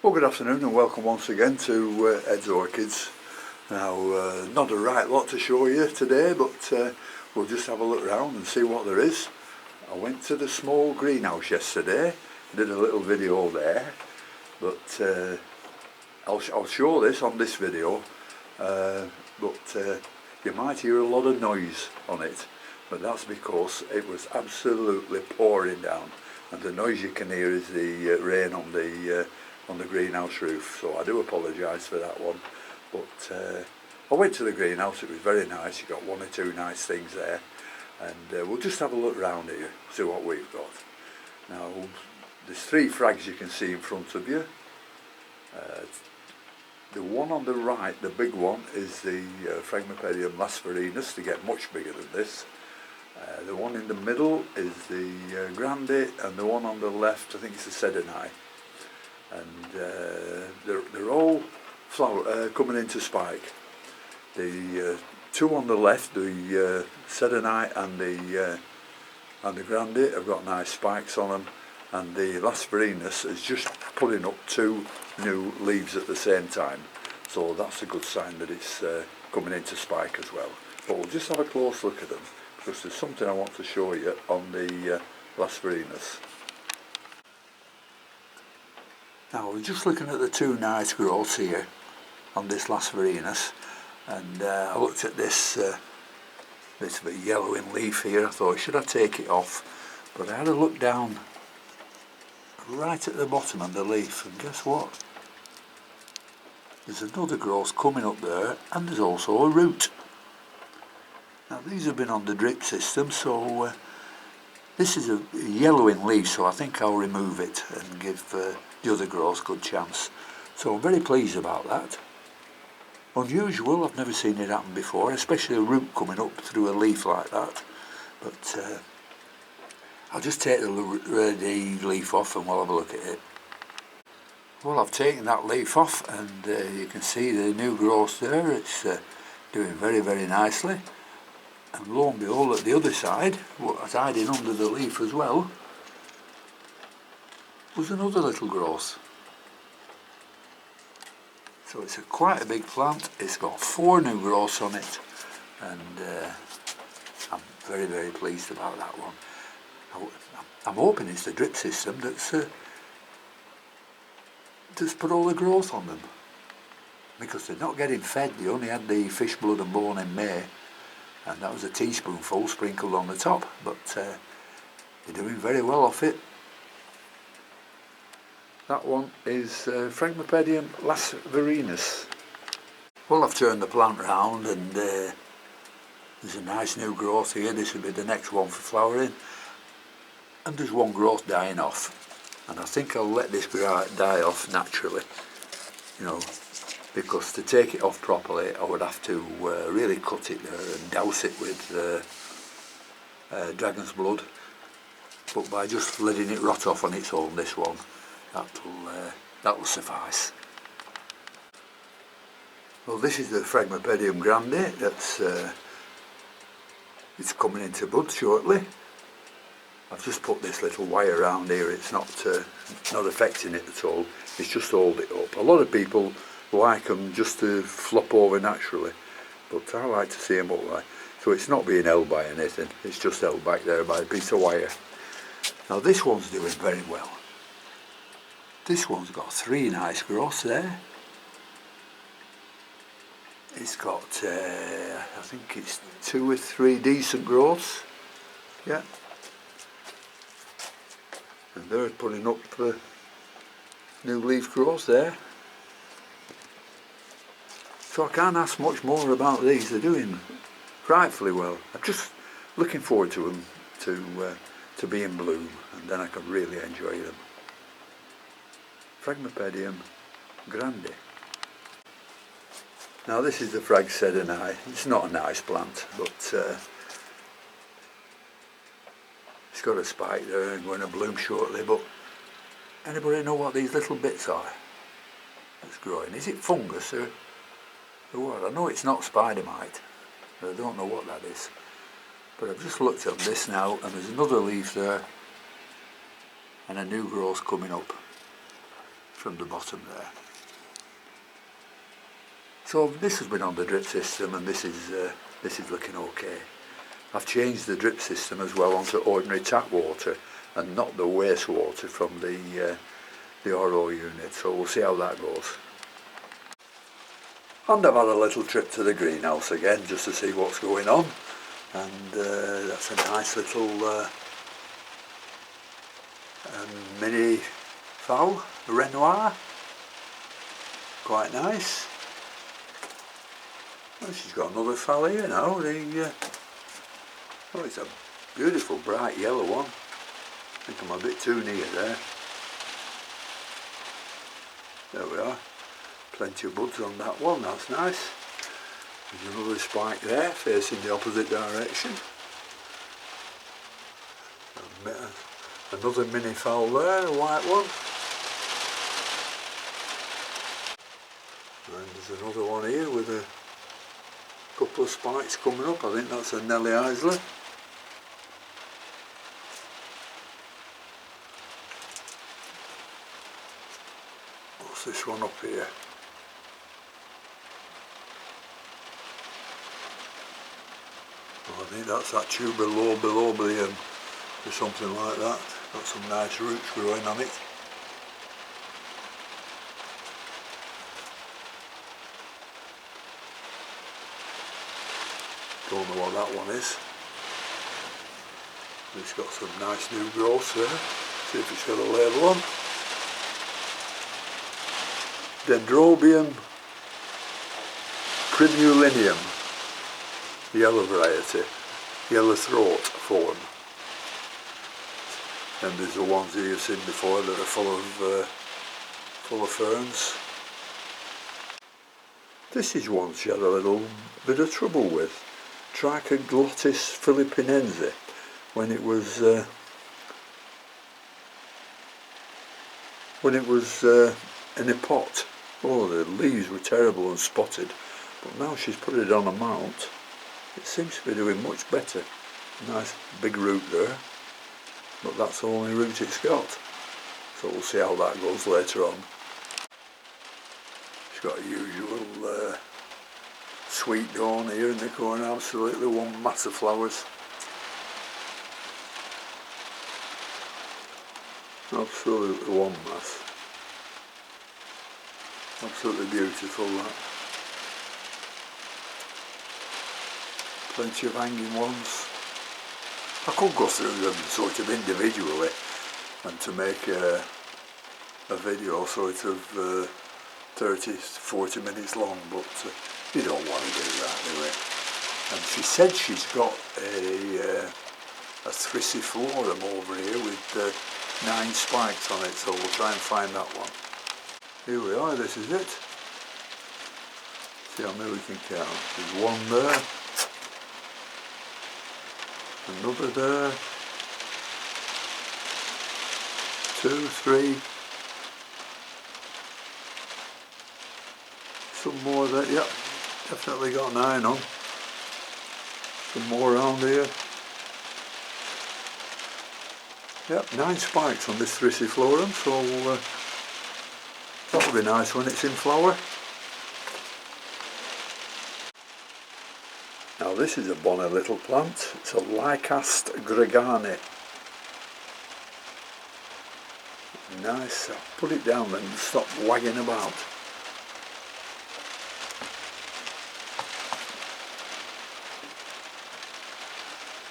Well, good afternoon and welcome once again to Ed's Orchids. Now, not a right lot to show you today, but we'll just have a look around and see what there is. I went to the small greenhouse yesterday, did a little video there, but I'll show this on this video, but you might hear a lot of noise on it, but that's because it was absolutely pouring down, and the noise you can hear is the rain on the greenhouse roof, so I do apologise for that one. But I went to the greenhouse, it was very nice, you got one or two nice things there, and we'll just have a look round here, see what we've got. Now, there's three frags you can see in front of you. The one on the right, the big one, is the Phragmipedium lasvarinus, they get much bigger than this. The one in the middle is the Grande, and the one on the left, I think it's the Sedani. And they're all coming into spike. The two on the left, the Sedani and the Grande, have got nice spikes on them, and the lasvarinus is just putting up two new leaves at the same time. So that's a good sign that it's coming into spike as well. But we'll just have a close look at them, because there's something I want to show you on the lasvarinus. Now, we're just looking at the two nice growths here on this lasvarinus, and I looked at this bit of a yellowing leaf here. I thought, should I take it off? But I had a look down right at the bottom of the leaf, and guess what? There's another growth coming up there, and there's also a root. Now, these have been on the drip system, so this is a yellowing leaf, so I think I'll remove it and give the other growth a good chance. So I'm very pleased about that. Unusual, I've never seen it happen before, especially a root coming up through a leaf like that. But I'll just take the leaf off and we'll have a look at it. Well, I've taken that leaf off, and you can see the new growth there. It's doing very, very nicely. And lo and behold, at the other side, what was hiding under the leaf as well, was another little growth. So it's quite a big plant. It's got 4 new growths on it, and I'm very, very pleased about that one. I'm hoping it's the drip system that's put all the growth on them, because they're not getting fed. They only had the fish blood and bone in May, and that was a teaspoonful sprinkled on the top, but they're doing very well off it. That one is Phragmipedium lasvarinus. Well, I've turned the plant round, and there's a nice new growth here. This will be the next one for flowering, and there's one growth dying off, and I think I'll let this die off naturally, you know, because to take it off properly I would have to really cut it there and douse it with dragon's blood, but by just letting it rot off on its own, this one, that'll suffice. Well, this is the Phragmipedium Grande. That's it's coming into bud shortly. I've just put this little wire around here. It's not affecting it at all. It's just hold it up. A lot of people like them just to flop over naturally, but I like to see them upright. So it's not being held by anything. It's just held back there by a piece of wire. Now, this one's doing very well. This one's got 3 nice growths there. It's got, I think it's 2 or 3 decent growths. Yeah. And they're putting up new leaf growth there. So I can't ask much more about these. They're doing frightfully well. I'm just looking forward to them to be in bloom, and then I can really enjoy them. Phragmipedium Grande. Now, this is the Frag Sedani. It's not a nice plant, but it's got a spike there and going to bloom shortly. But anybody know what these little bits are that's growing? Is it fungus or what? I know it's not spider mite, but I don't know what that is. But I've just looked at this now, and there's another leaf there and a new growth coming up. from the bottom there. So this has been on the drip system, and this is looking okay. I've changed the drip system as well onto ordinary tap water and not the wastewater from the RO unit, so we'll see how that goes. And I've had a little trip to the greenhouse again just to see what's going on, and that's a nice little mini fowl, a Renoir, quite nice. Well, she's got another fowl here now, oh, it's a beautiful bright yellow one. I think I'm a bit too near there. There we are, plenty of buds on that one, that's nice. There's another spike there facing the opposite direction. Another mini fowl there, a white one. And there's another one here with a couple of spikes coming up. I think that's a Nelly Isler. What's this one up here? Oh, I think that's that tuber lobelia or something like that. Got some nice roots growing on it. Don't know what that one is. It's got some nice new growth there. See if it's got a label on. Dendrobium primulinium, yellow variety, yellow throat form. And there's the ones that you've seen before that are full of ferns. This is one she had a little bit of trouble with, Trichoglottis philippinense, when it was in a pot. Oh, the leaves were terrible and spotted, but now she's put it on a mount. It seems to be doing much better. Nice big root there, but that's the only root it's got. So we'll see how that goes later on. She's got a usual sweet dawn here in the corner, absolutely one mass of flowers. Absolutely one mass. Absolutely beautiful that. Plenty of hanging ones. I could go through them sort of individually and to make a video sort of 30 to 40 minutes long, but you don't want to do that anyway. And she said she's got a Thriciflorum over here with 9 spikes on it, so we'll try and find that one. Here we are, this is it. See how many we can count. There's one there, another there, 2, 3, some more there, yep, definitely got 9 on. Some more around here. Yep, 9 spikes on this Thriciflorum, so that'll be nice when it's in flower. Now this is a bonny little plant. It's a Lycast gregani. Nice. I'll put it down then and stop wagging about.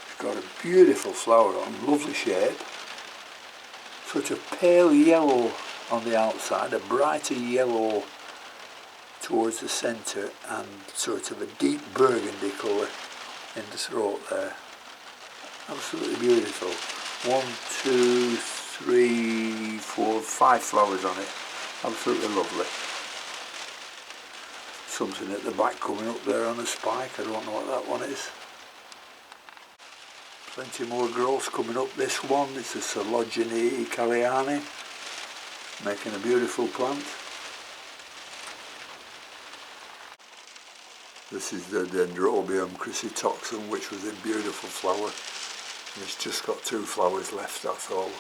It's got a beautiful flower on, lovely shape. Sort of pale yellow on the outside, a brighter yellow towards the centre, and sort of a deep burgundy colour in the throat there. Absolutely beautiful. 1, 2, 3, 4, 5 flowers on it. Absolutely lovely. Something at the back coming up there on a spike. I don't know what that one is. Plenty more growth coming up this one. It's a Coleogyne Calliani, making a beautiful plant. This is the Dendrobium chrysitoxum, which was in beautiful flower. And it's just got 2 flowers left, that's all.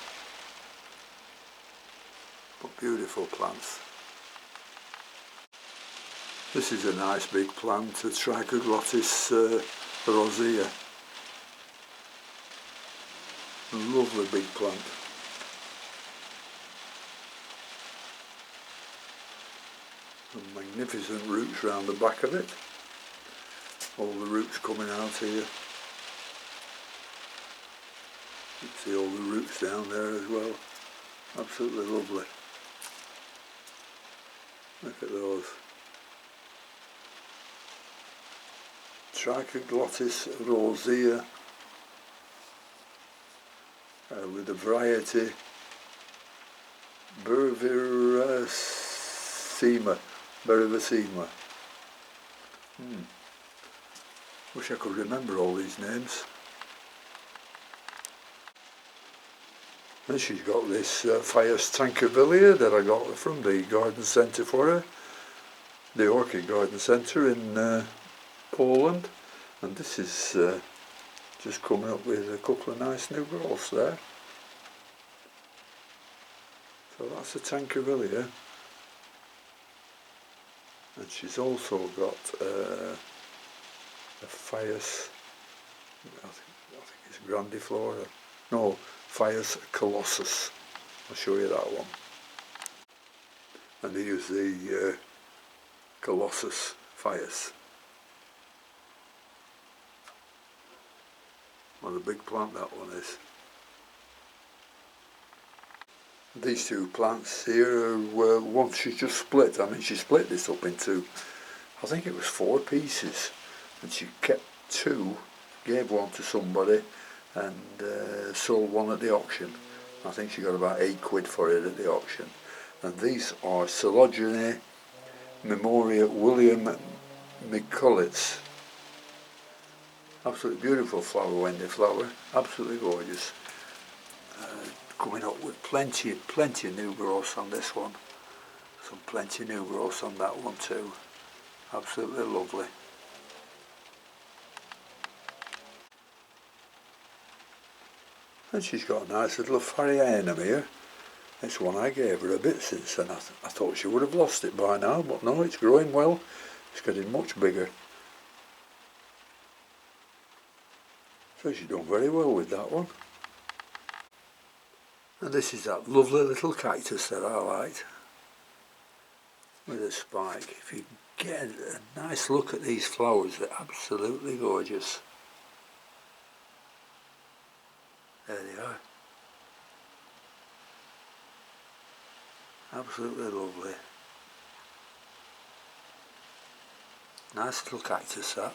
but beautiful plants. This is a nice big plant, a Trichoglottis rosea. A lovely big plant. Some magnificent roots round the back of it. All the roots coming out here. You can see all the roots down there as well. Absolutely lovely. Look at those. Trichoglottis rosea with the variety Berivacema. Wish I could remember all these names. And she's got this Phaeus tranquillea that I got from the garden centre for her, the Orchid Garden Centre in Poland, and this is just coming up with a couple of nice new growths there. So that's a Tranquillea, and she's also got a Phaeus, I think it's grandiflora, no, Phaeus colossus. I'll show you that one. And here's the Colossus Phaeus. What a big plant that one is. These two plants here were once she just split. I mean, she split this up into, I think it was 4 pieces, and she kept 2, gave one to somebody, and sold one at the auction. I think she got about £8 for it at the auction. And these are Coleogyne Memoria William McCullitz. Absolutely beautiful flower when they flower, absolutely gorgeous. Coming up with plenty of new growths on this one. Some plenty of new growths on that one too. Absolutely lovely. And she's got a nice little Pharianum here. It's one I gave her a bit since, and I thought she would have lost it by now, but no, it's growing well. It's getting much bigger. So she's done very well with that one. And this is that lovely little cactus that I liked, with a spike. If you get a nice look at these flowers, they're absolutely gorgeous. There they are. Absolutely lovely. Nice little cactus that.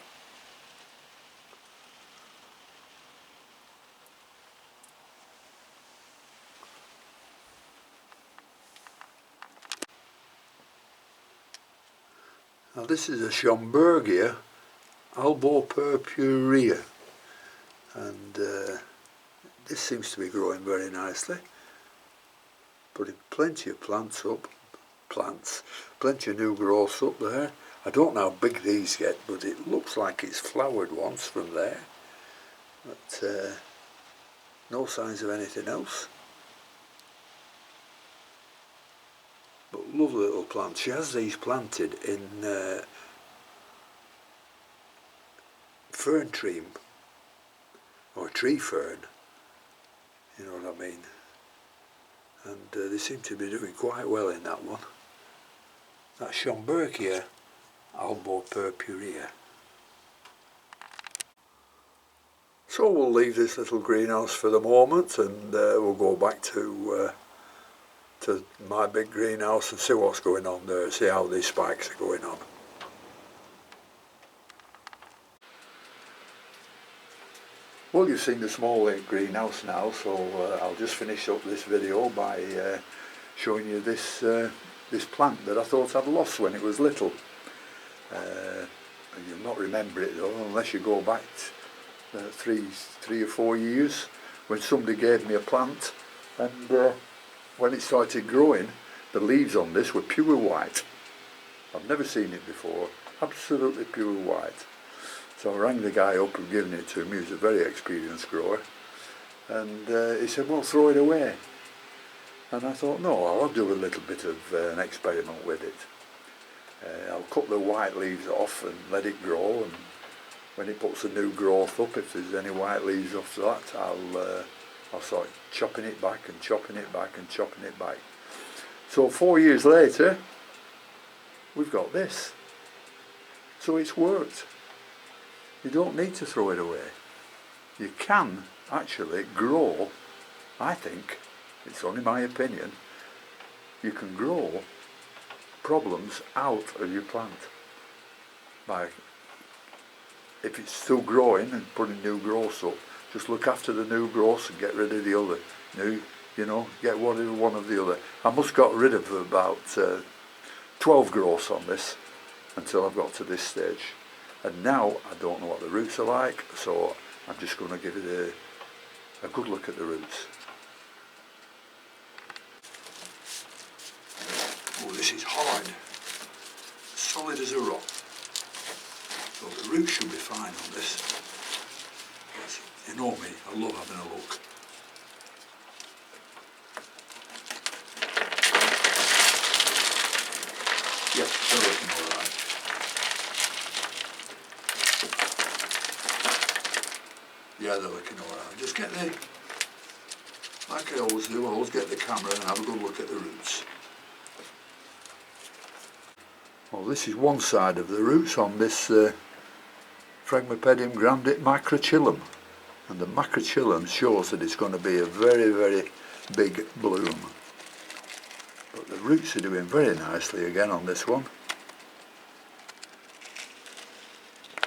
Now this is a Schomburgia albopurpurea, and this seems to be growing very nicely. Putting plenty of plenty of new growths up there. I don't know how big these get, but it looks like it's flowered once from there. But no signs of anything else. But lovely little plant. She has these planted in fern tree, or tree fern, you know what I mean. And they seem to be doing quite well in that one. That's Schomburgia albopurpurea. So we'll leave this little greenhouse for the moment, and we'll go back to my big greenhouse and see what's going on there, see how these spikes are going on. Well, you've seen the small greenhouse now, so I'll just finish up this video by showing you this this plant that I thought I'd lost when it was little. You'll not remember it though, unless you go back 3 or 4 years, when somebody gave me a plant, and when it started growing, the leaves on this were pure white. I've never seen it before, absolutely pure white. So I rang the guy up and given it to him. He was a very experienced grower, and he said, well, throw it away. And I thought, no, I'll do a little bit of an experiment with it. I'll cut the white leaves off and let it grow, and when it puts a new growth up, if there's any white leaves off that, I'll start chopping it back and chopping it back and chopping it back. So 4 years later, we've got this. So it's worked. You don't need to throw it away. You can actually grow, I think, it's only my opinion, you can grow problems out of your plant by, if it's still growing and putting new growths up, just look after the new growths and get rid of the other. Get one of the other. I must got rid of about 12 growths on this until I've got to this stage. And now I don't know what the roots are like, so I'm just going to give it a good look at the roots. Oh, this is hard, solid as a rock. So the roots should be fine on this. Yes, you know me, I love having a look. Yes, they're looking alright. Yeah, they're looking alright. Just get like I always do, I always get the camera and have a good look at the roots. Well, this is one side of the roots on this Phragmipedium grande macrochilum, and the macrochilum shows that it's going to be a very, very big bloom. But the roots are doing very nicely again on this one.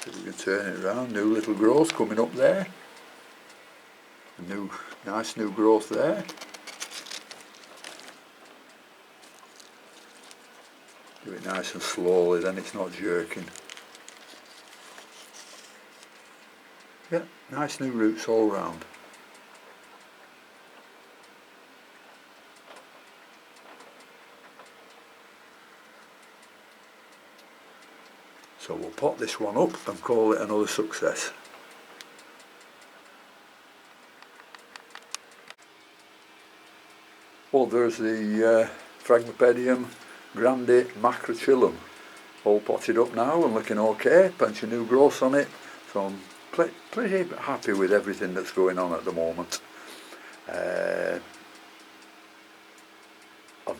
So we can turn it around, new little growth coming up there. A nice new growth there. Do it nice and slowly, then it's not jerking. Yeah, nice new roots all round. So we'll pot this one up and call it another success. Well, there's the Phragmipedium grande macrochilum, all potted up now and looking okay, plenty of new growth on it, so I'm pretty happy with everything that's going on at the moment. I've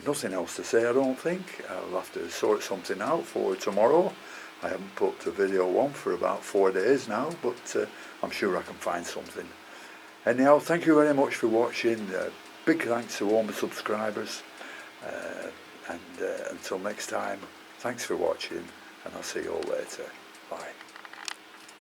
nothing else to say, I don't think. I'll have to sort something out for tomorrow. I haven't put a video on for about 4 days now, but I'm sure I can find something. Anyhow, thank you very much for watching. Big thanks to all my subscribers. And until next time, thanks for watching, and I'll see you all later. Bye.